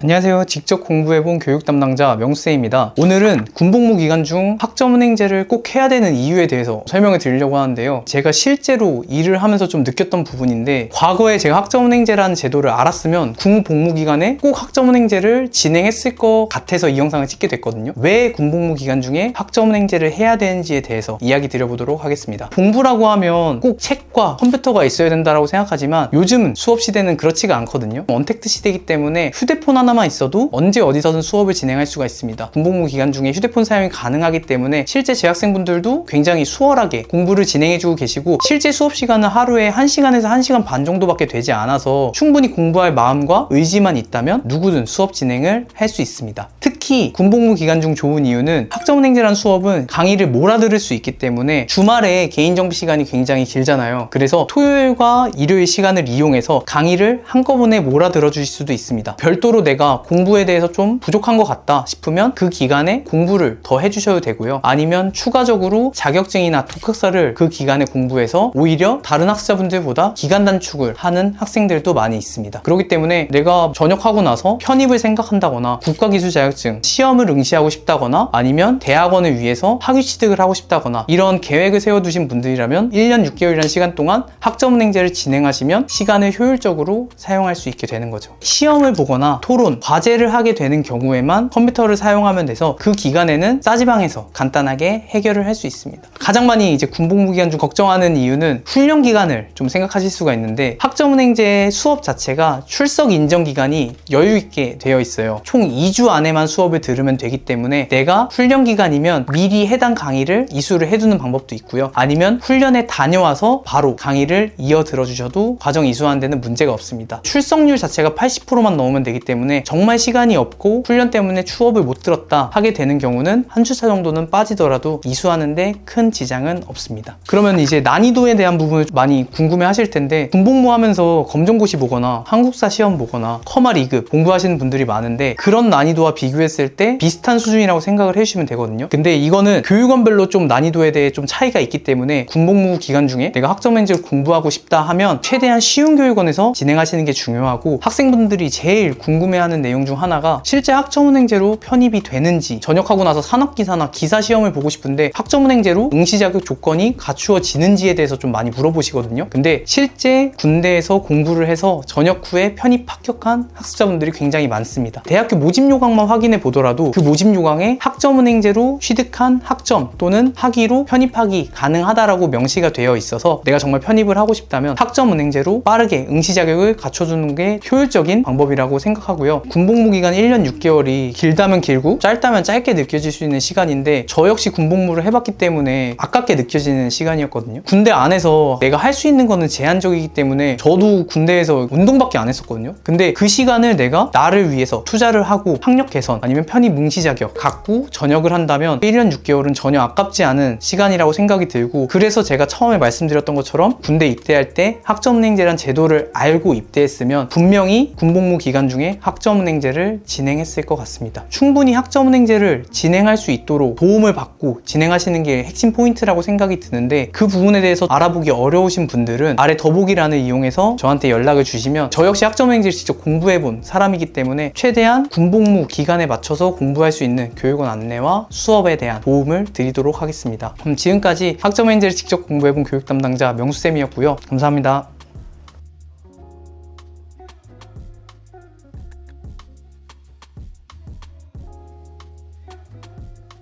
안녕하세요. 직접 공부해본 교육 담당자 명수쌤입니다. 오늘은 군복무 기간 중 학점은행제를 꼭 해야 되는 이유에 대해서 설명을 드리려고 하는데요. 제가 실제로 일을 하면서 좀 느꼈던 부분인데, 과거에 제가 학점은행제라는 제도를 알았으면 군복무 기간에 꼭 학점은행제를 진행했을 것 같아서 이 영상을 찍게 됐거든요. 왜 군복무 기간 중에 학점은행제를 해야 되는지에 대해서 이야기 드려보도록 하겠습니다. 공부라고 하면 꼭 책과 컴퓨터가 있어야 된다고 생각하지만 요즘은 수업 시대는 그렇지가 않거든요. 언택트 시대이기 때문에 휴대폰 하나만 있어도 언제 어디서든 수업을 진행할 수가 있습니다. 군복무 기간 중에 휴대폰 사용이 가능하기 때문에 실제 재학생분들도 굉장히 수월하게 공부를 진행해주고 계시고, 실제 수업 시간은 하루에 1시간에서 1시간 반 정도밖에 되지 않아서 충분히 공부할 마음과 의지만 있다면 누구든 수업 진행을 할 수 있습니다. 특히 군복무 기간 중 좋은 이유는 학점은행제라는 수업은 강의를 몰아들을 수 있기 때문에 주말에 개인정비 시간이 굉장히 길잖아요. 그래서 토요일과 일요일 시간을 이용해서 강의를 한꺼번에 몰아들어 주실 수도 있습니다. 별도로 내가 공부에 대해서 좀 부족한 것 같다 싶으면 그 기간에 공부를 더 해주셔도 되고요. 아니면 추가적으로 자격증이나 독학사를 그 기간에 공부해서 오히려 다른 학생분들보다 기간 단축을 하는 학생들도 많이 있습니다. 그렇기 때문에 내가 전역하고 나서 편입을 생각한다거나 국가기술 자격증 시험을 응시하고 싶다거나 아니면 대학원을 위해서 학위 취득을 하고 싶다거나 이런 계획을 세워두신 분들이라면 1년 6개월이라는 시간 동안 학점은행제를 진행하시면 시간을 효율적으로 사용할 수 있게 되는 거죠. 시험을 보거나 토론, 과제를 하게 되는 경우에만 컴퓨터를 사용하면 돼서 그 기간에는 싸지방에서 간단하게 해결을 할 수 있습니다. 가장 많이 이제 군복무 기간 중 걱정하는 이유는 훈련 기간을 좀 생각하실 수가 있는데, 학점은행제 수업 자체가 출석 인정 기간이 여유 있게 되어 있어요. 총 2주 안에만 수업을 들으면 되기 때문에 내가 훈련 기간이면 미리 해당 강의를 이수를 해두는 방법도 있고요. 아니면 훈련에 다녀와서 바로 강의를 이어 들어주셔도 과정 이수하는 데는 문제가 없습니다. 출석률 자체가 80%만 넘으면 되기 때문에 정말 시간이 없고 훈련 때문에 수업을 못 들었다 하게 되는 경우는 한 주차 정도는 빠지더라도 이수하는데 큰 지장은 없습니다. 그러면 이제 난이도에 대한 부분을 많이 궁금해 하실 텐데, 군복무 하면서 검정고시 보거나 한국사 시험 보거나 커마 2급 공부하시는 분들이 많은데 그런 난이도와 비교했을 때 비슷한 수준이라고 생각을 해주시면 되거든요. 근데 이거는 교육원별로 좀 난이도에 대해 좀 차이가 있기 때문에 군복무 기간 중에 내가 학점은행제를 공부하고 싶다 하면 최대한 쉬운 교육원에서 진행하시는 게 중요하고, 학생분들이 제일 궁금해하는 내용 중 하나가 실제 학점은행제로 편입이 되는지, 전역하고 나서 산업기사나 기사 시험을 보고 싶은데 학점은행제로 응시 자격 조건이 갖추어지는지에 대해서 좀 많이 물어보시거든요. 근데 실제 군대에서 공부를 해서 전역 후에 편입 합격한 학습자분들이 굉장히 많습니다. 대학교 모집 요강만 확인해 보더라도 그 모집 요강에 학점은행제로 취득한 학점 또는 학위로 편입하기 가능하다라고 명시가 되어 있어서 내가 정말 편입을 하고 싶다면 학점은행제로 빠르게 응시 자격을 갖춰주는 게 효율적인 방법이라고 생각하고요. 군복무 기간 1년 6개월이 길다면 길고 짧다면 짧게 느껴질 수 있는 시간인데, 저 역시 군복무를 해봤기 때문에 아깝게 느껴지는 시간이었거든요. 군대 안에서 내가 할 수 있는 거는 제한적이기 때문에 저도 군대에서 운동밖에 안 했었거든요. 근데 그 시간을 내가 나를 위해서 투자를 하고 학력 개선 아니면 편입 응시 자격 갖고 전역을 한다면 1년 6개월은 전혀 아깝지 않은 시간이라고 생각이 들고, 그래서 제가 처음에 말씀드렸던 것처럼 군대 입대할 때 학점은행제란 제도를 알고 입대했으면 분명히 군복무 기간 중에 학점은행제를 진행했을 것 같습니다. 충분히 학점은행제를 진행할 수 있도록 도움을 받고 진행하시는 게 핵심 포인트라고 생각이 드는데, 그 부분에 대해서 알아보기 어려우신 분들은 아래 더보기란을 이용해서 저한테 연락을 주시면 저 역시 학점은행제를 직접 공부해본 사람이기 때문에 최대한 군복무 기간에 맞춰서 공부할 수 있는 교육원 안내와 수업에 대한 도움을 드리도록 하겠습니다. 그럼 지금까지 학점은행제를 직접 공부해본 교육 담당자 명수쌤이었고요. 감사합니다.